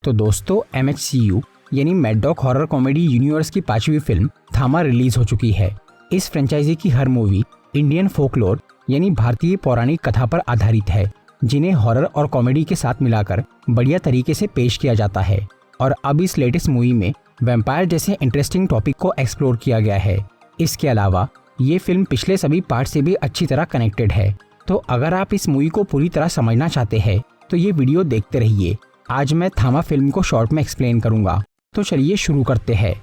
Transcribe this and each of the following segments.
तो दोस्तों MHCU यानी mad dog horror comedy universe की 5वीं फिल्म थामा रिलीज हो चुकी है। इस फ्रेंचाइजी की हर मूवी इंडियन फोकलोर यानी भारतीय पौराणिक कथा पर आधारित है, जिन्हें हॉरर और कॉमेडी के साथ मिलाकर बढ़िया तरीके से पेश किया जाता है। और अब इस लेटेस्ट मूवी में वैम्पायर जैसे इंटरेस्टिंग टॉपिक को एक्सप्लोर किया गया है। इसके अलावा ये फिल्म पिछले सभी पार्ट से भी अच्छी तरह कनेक्टेड है। तो अगर आप इस मूवी को पूरी तरह समझना चाहते हैं तो ये वीडियो देखते रहिए। आज मैं थामा फिल्म को शॉर्ट में एक्सप्लेन करूंगा, तो चलिए शुरू करते हैं।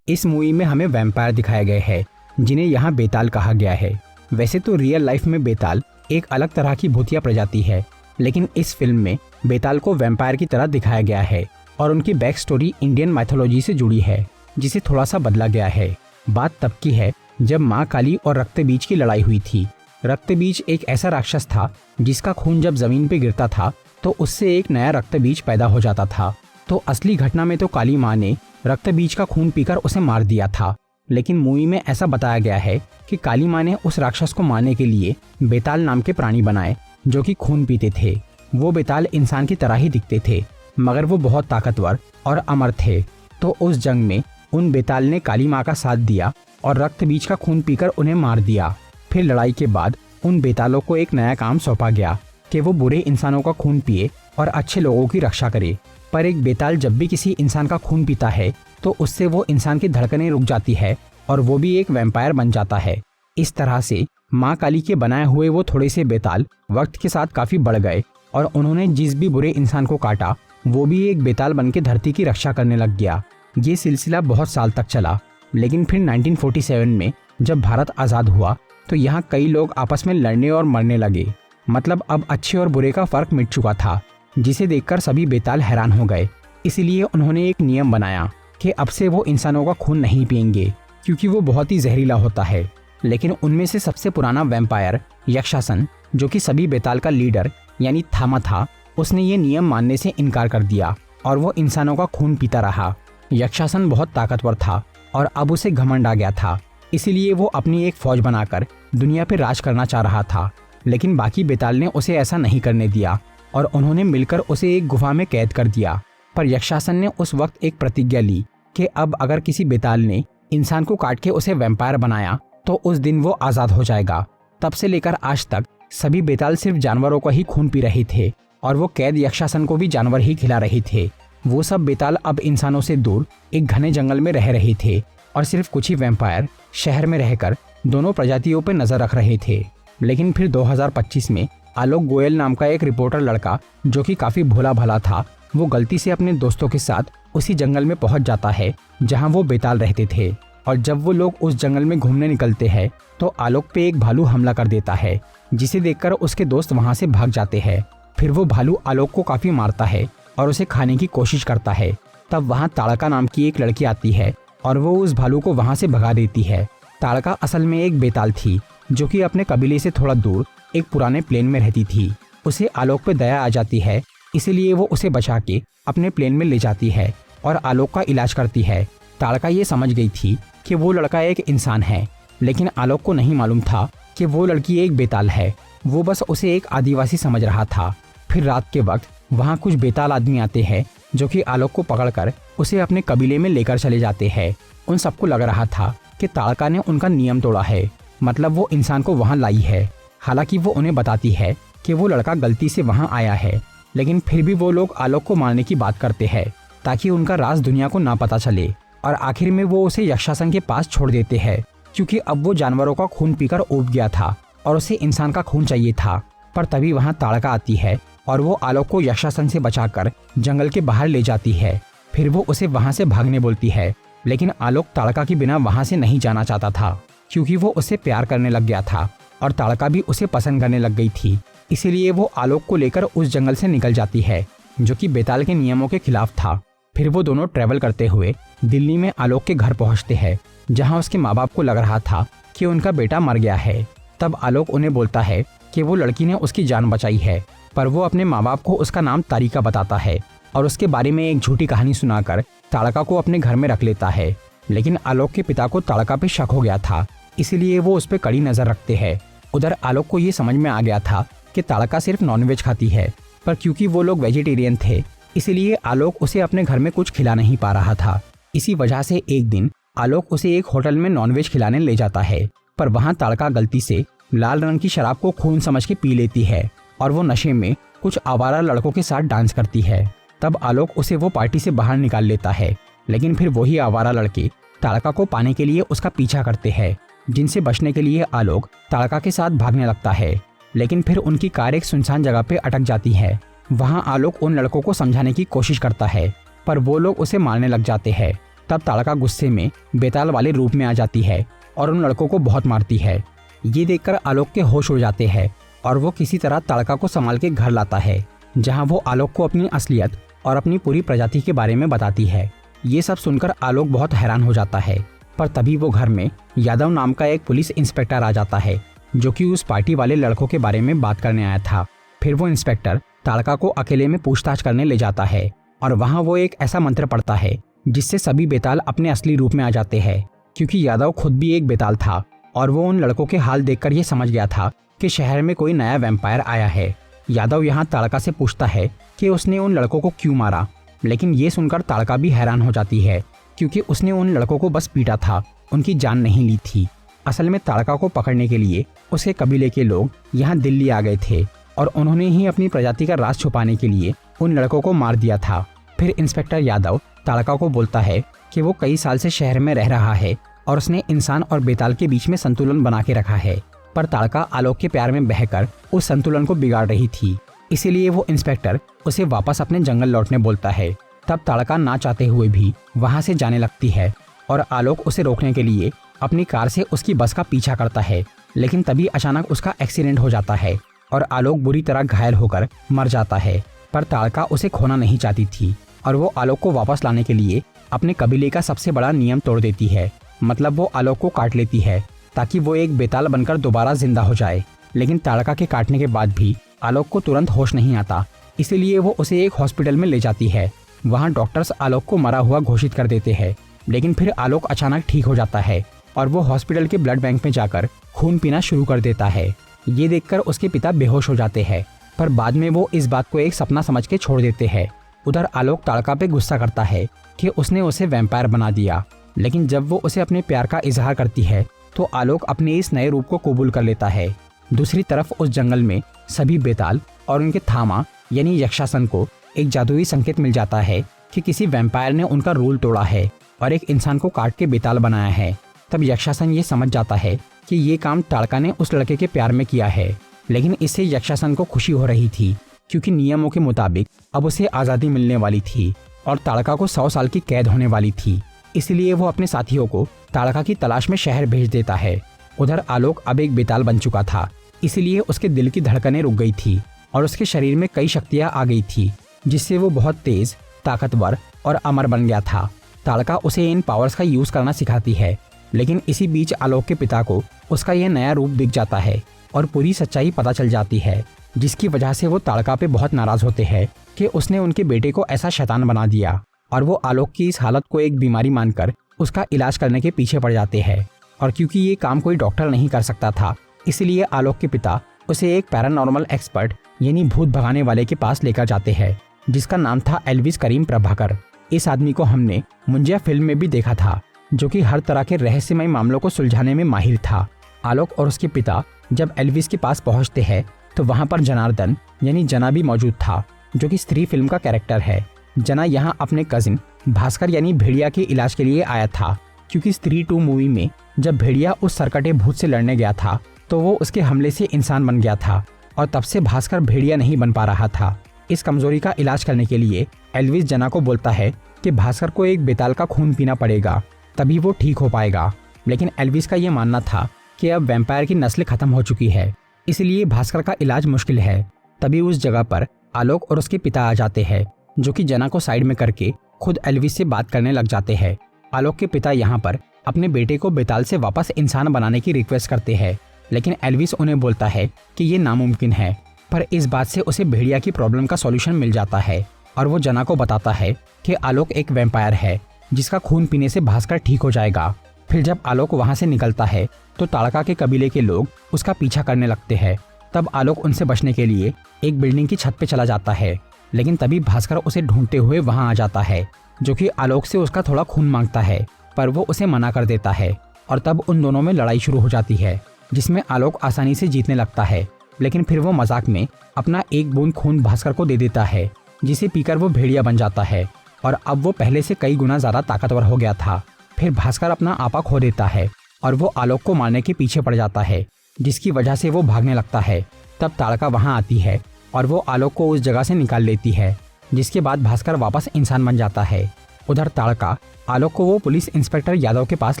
इस मूवी में हमें वैम्पायर दिखाए गए हैं, जिन्हें यहाँ बेताल कहा गया है। वैसे तो रियल लाइफ में बेताल एक अलग तरह की भूतिया प्रजाति है, लेकिन इस फिल्म में बेताल को वैम्पायर की तरह दिखाया गया है और उनकी बैक स्टोरी इंडियन माइथोलॉजी से जुड़ी है, जिसे थोड़ा सा बदला गया है। बात तब की है जब माँ काली और रक्तबीज की लड़ाई हुई थी। रक्तबीज एक ऐसा राक्षस था जिसका खून जब जमीन पे गिरता था तो उससे एक नया रक्तबीज पैदा हो जाता था। तो असली घटना में तो काली माँ ने रक्तबीज का खून पीकर उसे मार दिया था, लेकिन मूवी में ऐसा बताया गया है कि काली माँ ने उस राक्षस को मारने के लिए बेताल नाम के प्राणी बनाए जो कि खून पीते थे। वो बेताल इंसान की तरह ही दिखते थे, मगर वो बहुत ताकतवर और अमर थे। तो उस जंग में उन बेताल ने काली माँ का साथ दिया और रक्तबीज का खून पीकर उन्हें मार दिया। फिर लड़ाई के बाद उन बेतालों को एक नया काम सौंपा गया कि वो बुरे इंसानों का खून पिए और अच्छे लोगों की रक्षा करे। पर एक बेताल जब भी किसी इंसान का खून पीता है तो उससे वो इंसान की धड़कनें रुक जाती है और वो भी एक वैम्पायर बन जाता है। इस तरह से माँ काली के बनाए हुए वो थोड़े से बेताल वक्त के साथ काफी बढ़ गए और उन्होंने जिस भी बुरे इंसान को काटा वो भी एक बेताल बन के धरती की रक्षा करने लग गया। ये सिलसिला बहुत साल तक चला, लेकिन फिर 1947 में जब भारत आज़ाद हुआ तो यहाँ कई लोग आपस में लड़ने और मरने लगे। मतलब अब अच्छे और बुरे का फर्क मिट चुका था, जिसे देखकर सभी बेताल हैरान हो गए। इसीलिए उन्होंने एक नियम बनाया कि अब से वो इंसानों का खून नहीं पिएंगे, क्योंकि वो बहुत ही जहरीला होता है। लेकिन उनमें से सबसे पुराना वैम्पायर यक्षासन, जो कि सभी बेताल का लीडर यानी थामा था, उसने ये नियम मानने से इनकार कर दिया और वो इंसानों का खून पीता रहा। यक्षासन बहुत ताकतवर था और अब उसे घमंड आ गया था, इसीलिए वो अपनी एक फौज बनाकर दुनिया पर राज करना चाह रहा था। लेकिन बाकी बेताल ने उसे ऐसा नहीं करने दिया और उन्होंने मिलकर उसे एक गुफा में कैद कर दिया। पर यक्षासन ने उस वक्त एक प्रतिज्ञा ली कि अब अगर किसी बेताल ने इंसान को काट के उसे वैम्पायर बनाया तो उस दिन वो आज़ाद हो जाएगा। तब से लेकर आज तक सभी बेताल सिर्फ जानवरों का ही खून पी रहे थे और वो कैद यक्षासन को भी जानवर ही खिला रहे थे। वो सब बेताल अब इंसानों से दूर एक घने जंगल में रह रहे थे और सिर्फ कुछ ही वैम्पायर शहर में रहकर दोनों प्रजातियों पर नजर रख रहे थे। लेकिन फिर 2025 में आलोक गोयल नाम का एक रिपोर्टर लड़का, जो कि काफी भोला भाला था, वो गलती से अपने दोस्तों के साथ उसी जंगल में पहुंच जाता है जहां वो बेताल रहते थे। और जब वो लोग उस जंगल में घूमने निकलते हैं तो आलोक पे एक भालू हमला कर देता है, जिसे देखकर उसके दोस्त वहां से भाग जाते हैं। फिर वो भालू आलोक को काफी मारता है और उसे खाने की कोशिश करता है। तब वहाँ ताड़का नाम की एक लड़की आती है और वो उस भालू को वहां से भगा देती है। ताड़का असल में एक बेताल थी, जो कि अपने कबीले से थोड़ा दूर एक पुराने प्लेन में रहती थी। उसे आलोक पे दया आ जाती है, इसीलिए वो उसे बचा के अपने प्लेन में ले जाती है और आलोक का इलाज करती है। ताड़का ये समझ गई थी कि वो लड़का एक इंसान है, लेकिन आलोक को नहीं मालूम था कि वो लड़की एक बेताल है। वो बस उसे एक आदिवासी समझ रहा था। फिर रात के वक्त वहाँ कुछ बेताल आदमी आते हैं, जो कि आलोक को पकड़कर उसे अपने कबीले में लेकर चले जाते हैं। उन सबको लग रहा था कि ताड़का ने उनका नियम तोड़ा है, मतलब वो इंसान को वहाँ लाई है। हालांकि वो उन्हें बताती है कि वो लड़का गलती से वहाँ आया है, लेकिन फिर भी वो लोग आलोक को मारने की बात करते हैं ताकि उनका राज दुनिया को ना पता चले। और आखिर में वो उसे यक्षासन के पास छोड़ देते हैं, क्योंकि अब वो जानवरों का खून पीकर ऊब गया था और उसे इंसान का खून चाहिए था। पर तभी वहाँ ताड़का आती है और वो आलोक को यक्षासन से बचाकर जंगल के बाहर ले जाती है। फिर वो उसे वहाँ से भागने बोलती है, लेकिन आलोक ताड़का के बिना वहाँ से नहीं जाना चाहता था, क्योंकि वो उससे प्यार करने लग गया था और ताड़का भी उसे पसंद करने लग गई थी। इसीलिए वो आलोक को लेकर उस जंगल से निकल जाती है, जो कि बेताल के नियमों के खिलाफ था। फिर वो दोनों ट्रेवल करते हुए दिल्ली में आलोक के घर पहुंचते हैं, जहां उसके माँ बाप को लग रहा था कि उनका बेटा मर गया है। तब आलोक उन्हें बोलता है कि वो लड़की ने उसकी जान बचाई है, पर वो अपने माँ बाप को उसका नाम तारिका बताता है और उसके बारे में एक झूठी कहानी सुनाकर ताड़का को अपने घर में रख लेता है। लेकिन आलोक के पिता को ताड़का पे शक हो गया था, इसीलिए वो उस पर कड़ी नजर रखते हैं। उधर आलोक को ये समझ में आ गया था कि ताड़का सिर्फ नॉनवेज खाती है, पर क्योंकि वो लोग वेजिटेरियन थे इसीलिए आलोक उसे अपने घर में कुछ खिला नहीं पा रहा था। इसी वजह से एक दिन आलोक उसे एक होटल में नॉनवेज खिलाने ले जाता है, पर वहाँ ताड़का गलती से लाल रंग की शराब को खून समझ के पी लेती है और वो नशे में कुछ आवारा लड़कों के साथ डांस करती है। तब आलोक उसे वो पार्टी से बाहर निकाल लेता है, लेकिन फिर वही आवारा लड़के ताड़का को पाने के लिए उसका पीछा करते हैं, जिनसे बचने के लिए आलोक ताड़का के साथ भागने लगता है। लेकिन फिर उनकी कार एक सुनसान जगह पे अटक जाती है। वहाँ आलोक उन लड़कों को समझाने की कोशिश करता है, पर वो लोग उसे मारने लग जाते हैं। तब ताड़का गुस्से में बेताल वाले रूप में आ जाती है और उन लड़कों को बहुत मारती है। ये देखकर आलोक के होश उड़ जाते हैं और वो किसी तरह ताड़का को संभाल के घर लाता है, जहाँ वो आलोक को अपनी असलियत और अपनी पूरी प्रजाति के बारे में बताती है। ये सब सुनकर आलोक बहुत हैरान हो जाता है, पर तभी वो घर में यादव नाम का एक पुलिस इंस्पेक्टर आ जाता है, जो कि उस पार्टी वाले लड़कों के बारे में बात करने आया था। फिर वो इंस्पेक्टर ताड़का को अकेले में पूछताछ करने ले जाता है और वहाँ वो एक ऐसा मंत्र पढ़ता है जिससे सभी बेताल अपने असली रूप में आ जाते हैं, क्योंकि यादव खुद भी एक बेताल था और वो उन लड़कों के हाल देखकर ये समझ गया था कि शहर में कोई नया वैम्पायर आया है। यादव यहाँ ताड़का से पूछता है कि उसने उन लड़कों को क्यों मारा, लेकिन ये सुनकर ताड़का भी हैरान हो जाती है, क्योंकि उसने उन लड़कों को बस पीटा था, उनकी जान नहीं ली थी। असल में ताड़का को पकड़ने के लिए उसके कबीले के लोग यहाँ दिल्ली आ गए थे और उन्होंने ही अपनी प्रजाति का राज छुपाने के लिए उन लड़कों को मार दिया था। फिर इंस्पेक्टर यादव ताड़का को बोलता है कि वो कई साल से शहर में रह रहा है और उसने इंसान और बेताल के बीच में संतुलन बना के रखा है, पर ताड़का आलोक के प्यार में बहकर उस संतुलन को बिगाड़ रही थी। इसीलिए वो इंस्पेक्टर उसे वापस अपने जंगल लौटने बोलता है। तब ताड़का ना चाहते हुए भी वहाँ से जाने लगती है और आलोक उसे रोकने के लिए अपनी कार से उसकी बस का पीछा करता है, लेकिन तभी अचानक उसका एक्सीडेंट हो जाता है और आलोक बुरी तरह घायल होकर मर जाता है। पर ताड़का उसे खोना नहीं चाहती थी और वो आलोक को वापस लाने के लिए अपने कबीले का सबसे बड़ा नियम तोड़ देती है, मतलब वो आलोक को काट लेती है ताकि वो एक बेताल बनकर दोबारा जिंदा हो जाए। लेकिन ताड़का के काटने के बाद भी आलोक को तुरंत होश नहीं आता, इसीलिए वो उसे एक हॉस्पिटल में ले जाती है। वहाँ डॉक्टर्स आलोक को मरा हुआ घोषित कर देते हैं, लेकिन फिर आलोक अचानक ठीक हो जाता है और वो हॉस्पिटल के ब्लड बैंक में जाकर खून पीना शुरू कर देता है। ये देखकर उसके पिता बेहोश हो जाते हैं, पर बाद में वो इस बात को एक सपना समझ के छोड़ देते हैं। उधर आलोक ताड़का पे गुस्सा करता है कि उसने उसे वैम्पायर बना दिया, लेकिन जब वो उसे अपने प्यार का इजहार करती है तो आलोक अपने इस नए रूप को कबूल कर लेता है। दूसरी तरफ उस जंगल में सभी बेताल और उनके थामा यानी यक्षासन को एक जादुई संकेत मिल जाता है कि किसी वैम्पायर ने उनका रूल तोड़ा है और एक इंसान को काट के बेताल बनाया है। तब यक्षासन ये समझ जाता है कि ये काम ताड़का ने उस लड़के के प्यार में किया है, लेकिन इससे यक्षासन को खुशी हो रही थी क्योंकि नियमों के मुताबिक अब उसे आज़ादी मिलने वाली थी और ताड़का को 100 साल की कैद होने वाली थी। इसलिए वो अपने साथियों को ताड़का की तलाश में शहर भेज देता है। उधर आलोक अब एक बेताल बन चुका था, इसलिए उसके दिल की धड़कनें रुक गई थी और उसके शरीर में कई शक्तियाँ आ गई थी, जिससे वो बहुत तेज, ताकतवर और अमर बन गया था। ताड़का उसे इन पावर्स का यूज करना सिखाती है, लेकिन इसी बीच आलोक के पिता को उसका यह नया रूप दिख जाता है और पूरी सच्चाई पता चल जाती है, जिसकी वजह से वो ताड़का पे बहुत नाराज होते हैं कि उसने उनके बेटे को ऐसा शैतान बना दिया और वो आलोक की इस हालत को एक बीमारी मानकर उसका इलाज करने के पीछे पड़ जाते हैं। और क्योंकि ये काम कोई डॉक्टर नहीं कर सकता था, इसलिए आलोक के पिता उसे एक पैरानॉर्मल एक्सपर्ट यानी भूत भगाने वाले के पास लेकर जाते हैं, जिसका नाम था एल्विस करीम प्रभाकर। इस आदमी को हमने मुंजिया फिल्म में भी देखा था, जो कि हर तरह के रहस्यमय मामलों को सुलझाने में माहिर था। आलोक और उसके पिता जब एल्विस के पास पहुंचते हैं तो वहां पर जनार्दन यानी जना भी मौजूद था, जो कि स्त्री फिल्म का कैरेक्टर है। जना यहाँ अपने कजिन भास्कर यानी भेड़िया के इलाज के लिए आया था, क्योंकि स्त्री 2 मूवी में जब भेड़िया उस सरकटे भूत से लड़ने गया था तो वो उसके हमले से इंसान बन गया था और तब से भास्कर भेड़िया नहीं बन पा रहा था। इस कमजोरी का इलाज करने के लिए एल्विस जना को बोलता है कि भास्कर को एक बेताल का खून पीना पड़ेगा, तभी वो ठीक हो पाएगा। लेकिन एल्विस का ये मानना था कि अब वैम्पायर की नस्ल खत्म हो चुकी है, इसलिए भास्कर का इलाज मुश्किल है। तभी उस जगह पर आलोक और उसके पिता आ जाते हैं, जो कि जना को साइड में करके खुद एल्विस से बात करने लग जाते हैं। आलोक के पिता यहाँ पर अपने बेटे को बेताल से वापस इंसान बनाने की रिक्वेस्ट करते हैं, लेकिन एल्विस उन्हें बोलता है कि ये नामुमकिन है। पर इस बात से उसे भेड़िया की प्रॉब्लम का सॉल्यूशन मिल जाता है और वो जना को बताता है कि आलोक एक वैम्पायर है जिसका खून पीने से भास्कर ठीक हो जाएगा। फिर जब आलोक वहाँ से निकलता है तो ताड़का के कबीले के लोग उसका पीछा करने लगते हैं। तब आलोक उनसे बचने के लिए एक बिल्डिंग की छत पे चला जाता है, लेकिन तभी भास्कर उसे ढूंढते हुए वहां आ जाता है, जो कि आलोक से उसका थोड़ा खून मांगता है, पर वो उसे मना कर देता है। और तब उन दोनों में लड़ाई शुरू हो जाती है, जिसमें आलोक आसानी से जीतने लगता है, लेकिन फिर वो मजाक में अपना एक बूंद खून भास्कर को दे देता है, जिसे पीकर वो भेड़िया बन जाता है और अब वो पहले से कई गुना ज्यादा ताकतवर हो गया था। फिर भास्कर अपना आपा खो देता है और वो आलोक को मारने के पीछे पड़ जाता है, जिसकी वजह से वो भागने लगता है। तब ताड़का वहां आती है और वो आलोक को उस जगह से निकाल लेती है, जिसके बाद भास्कर वापस इंसान बन जाता है। उधर ताड़का आलोक को वो पुलिस इंस्पेक्टर यादव के पास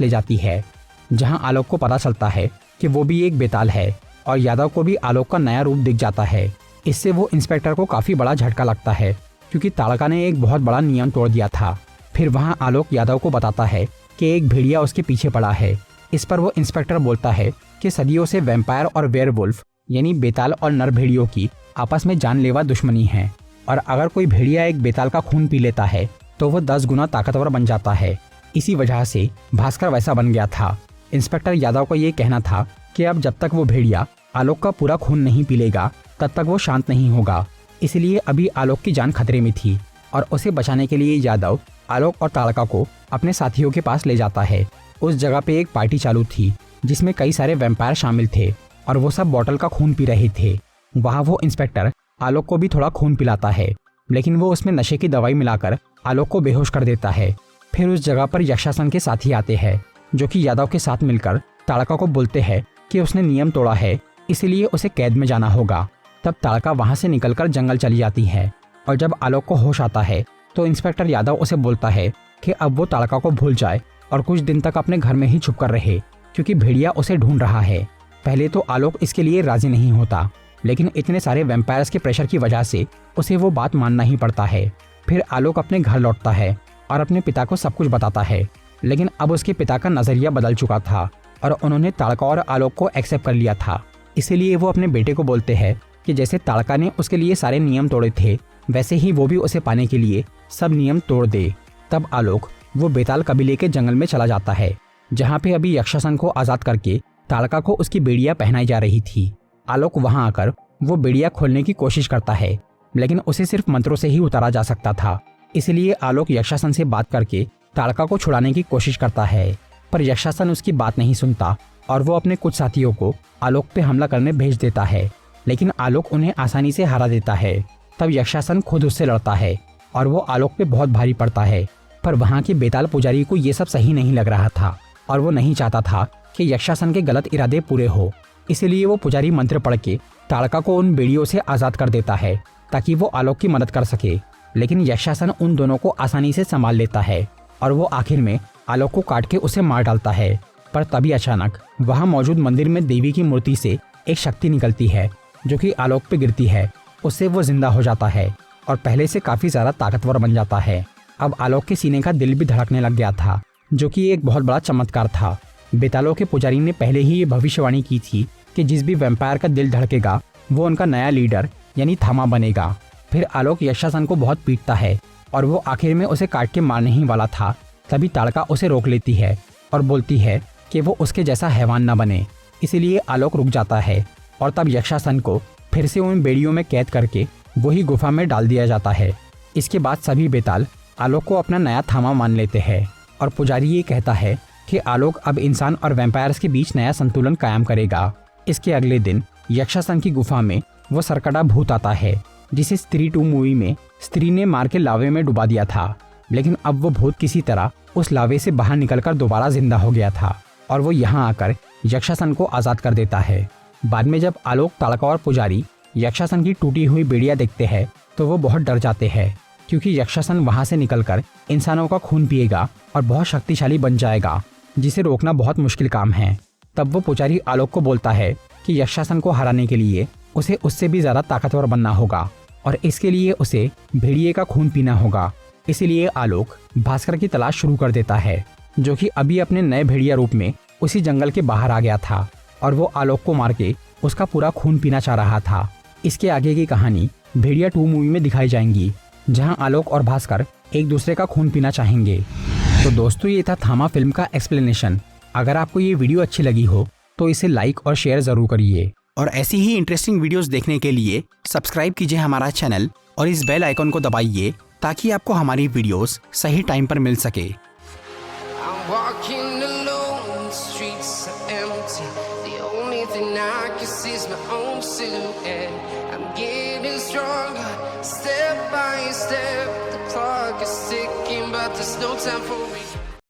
ले जाती है, जहां आलोक को पता चलता है कि वो भी एक बेताल है और यादव को भी आलोक का नया रूप दिख जाता है। इससे वो इंस्पेक्टर को काफी बड़ा झटका लगता है, क्योंकि ताड़का ने एक बहुत बड़ा नियम तोड़ दिया था। फिर वहां आलोक यादव को बताता है कि एक भेड़िया उसके पीछे पड़ा है। इस पर वो इंस्पेक्टर बोलता है कि सदियों से वैम्पायर और वेयरवुल्फ यानी बेताल और नर भेड़ियों की आपस में जानलेवा दुश्मनी है, और अगर कोई भेड़िया एक बेताल का खून पी लेता है तो वो 10 गुना ताकतवर बन जाता है। इसी वजह से भास्कर वैसा बन गया था। इंस्पेक्टर यादव का ये कहना था कि अब जब तक वो भेड़िया आलोक का पूरा खून नहीं पी लेगा तब तक वो शांत नहीं होगा। इसलिए अभी आलोक की जान खतरे में थी और उसे बचाने के लिए यादव आलोक और ताड़का को अपने साथियों के पास ले जाता है। उस जगह पे एक पार्टी चालू थी, जिसमें कई सारे वैम्पायर शामिल थे और वो सब बॉटल का खून पी रहे थे। वहाँ वो इंस्पेक्टर आलोक को भी थोड़ा खून पिलाता है, लेकिन वो उसमें नशे की दवाई मिलाकर आलोक को बेहोश कर देता है। फिर उस जगह पर यक्षासन के साथी आते हैं, जो कि यादव के साथ मिलकर ताड़का को बोलते हैं कि उसने नियम तोड़ा है, इसलिए उसे कैद में जाना होगा। तब ताड़का वहां से निकलकर जंगल चली जाती है और जब आलोक को होश आता है तो इंस्पेक्टर यादव उसे बोलता है कि अब वो ताड़का को भूल जाए और कुछ दिन तक अपने घर में ही छुप कर रहे, क्योंकि भेड़िया उसे ढूंढ रहा है। पहले तो आलोक इसके लिए राजी नहीं होता, लेकिन इतने सारे वैम्पायर्स के प्रेशर की वजह से उसे वो बात मानना ही पड़ता है। फिर आलोक अपने घर लौटता है और अपने पिता को सब कुछ बताता है, लेकिन अब उसके पिता का नजरिया बदल चुका था और उन्होंने ताड़का और आलोक को एक्सेप्ट कर लिया था। इसीलिए वो अपने बेटे को बोलते हैं कि जैसे ताड़का ने उसके लिए सारे नियम तोड़े थे, वैसे ही वो भी उसे पाने के लिए सब नियम तोड़ दे। तब आलोक वो बेताल कबीले के जंगल में चला जाता है, जहाँ पे अभी यक्षासन को आजाद करके ताड़का को उसकी बेड़िया पहनाई जा रही थी। आलोक वहां आकर वो बेड़िया खोलने की कोशिश करता है, लेकिन उसे सिर्फ मंत्रों से ही उतारा जा सकता था। इसलिए आलोक यक्षासन से बात करके ताड़का को छुड़ाने की कोशिश करता है, पर यक्षासन उसकी बात नहीं सुनता और वो अपने कुछ साथियों को आलोक पे हमला करने भेज देता है, लेकिन आलोक उन्हें आसानी से हरा देता है। तब यक्षासन खुद उससे लड़ता है और वो आलोक पे बहुत भारी पड़ता है, पर वहाँ के बेताल पुजारी को ये सब सही नहीं लग रहा था और वो नहीं चाहता था कि यक्षासन के गलत इरादे पूरे हो। इसलिए वो पुजारी मंत्र पढ़ के ताड़का को उन बेड़ियों से आजाद कर देता है ताकि वो आलोक की मदद कर सके, लेकिन यक्षासन उन दोनों को आसानी से संभाल लेता है और वो आखिर में आलोक को काट के उसे मार डालता है। पर तभी अचानक वहाँ मौजूद मंदिर में देवी की मूर्ति से एक शक्ति निकलती है, जो कि आलोक पे गिरती है। उससे वो जिंदा हो जाता है और पहले से काफी ज्यादा ताकतवर बन जाता है। अब आलोक के सीने का दिल भी धड़कने लग गया था, जो कि एक बहुत बड़ा चमत्कार था। बेतालों के पुजारी ने पहले ही ये भविष्यवाणी की थी कि जिस भी वैम्पायर का दिल धड़केगा वो उनका नया लीडर यानी थामा बनेगा। फिर आलोक यक्षासन को बहुत पीटता है और वो आखिर में उसे काट के मारने ही वाला था। तभी ताड़का उसे रोक लेती है और बोलती है कि वो उसके जैसा हैवान न बने। इसीलिए आलोक रुक जाता है और तब यक्षासन को फिर से उन बेड़ियों में कैद करके वही गुफा में डाल दिया जाता है। इसके बाद सभी बेताल आलोक को अपना नया थामा मान लेते हैं और पुजारी ये कहता है कि आलोक अब इंसान और वैम्पायर्स के बीच नया संतुलन कायम करेगा। इसके अगले दिन यक्षासन की गुफा में वो सरकटा भूत आता है, जिसे स्त्री 2 मूवी में स्त्री ने मार के लावे में डुबा दिया था, लेकिन अब वो भूत किसी तरह उस लावे से बाहर निकलकर दोबारा जिंदा हो गया था और वो यहाँ आकर यक्षासन को आजाद कर देता है। बाद में जब आलोक, ताड़का और पुजारी यक्षासन की टूटी हुई बेड़िया देखते हैं तो वो बहुत डर जाते हैं, क्योंकि यक्षासन वहां से निकलकर इंसानों का खून पिएगा और बहुत शक्तिशाली बन जाएगा, जिसे रोकना बहुत मुश्किल काम है। तब वो पुजारी आलोक को बोलता है कि यक्षासन को हराने के लिए उसे उससे भी ज्यादा ताकतवर बनना होगा और इसके लिए उसे भेड़िए का खून पीना होगा। इसीलिए आलोक भास्कर की तलाश शुरू कर देता है, जो कि अभी अपने नए भेड़िया रूप में उसी जंगल के बाहर आ गया था और वो आलोक को मार के उसका पूरा खून पीना चाह रहा था। इसके आगे की कहानी भेड़िया 2 मूवी में दिखाई जाएंगी, जहां आलोक और भास्कर एक दूसरे का खून पीना चाहेंगे। तो दोस्तों, ये था थामा फिल्म का एक्सप्लेनेशन। अगर आपको ये वीडियो अच्छी लगी हो तो इसे लाइक और शेयर ज़रूर करिए। और ऐसी ही इंटरेस्टिंग वीडियोस देखने के लिए सब्सक्राइब कीजिए हमारा चैनल और इस बेल आइकन को दबाइए ताकि आपको हमारी वीडियोस सही टाइम पर मिल सके। I'm walking alone, the streets are empty. The only thing I can see is my own silhouette. I'm getting stronger, step by step. The clock is ticking, but there's no time for me.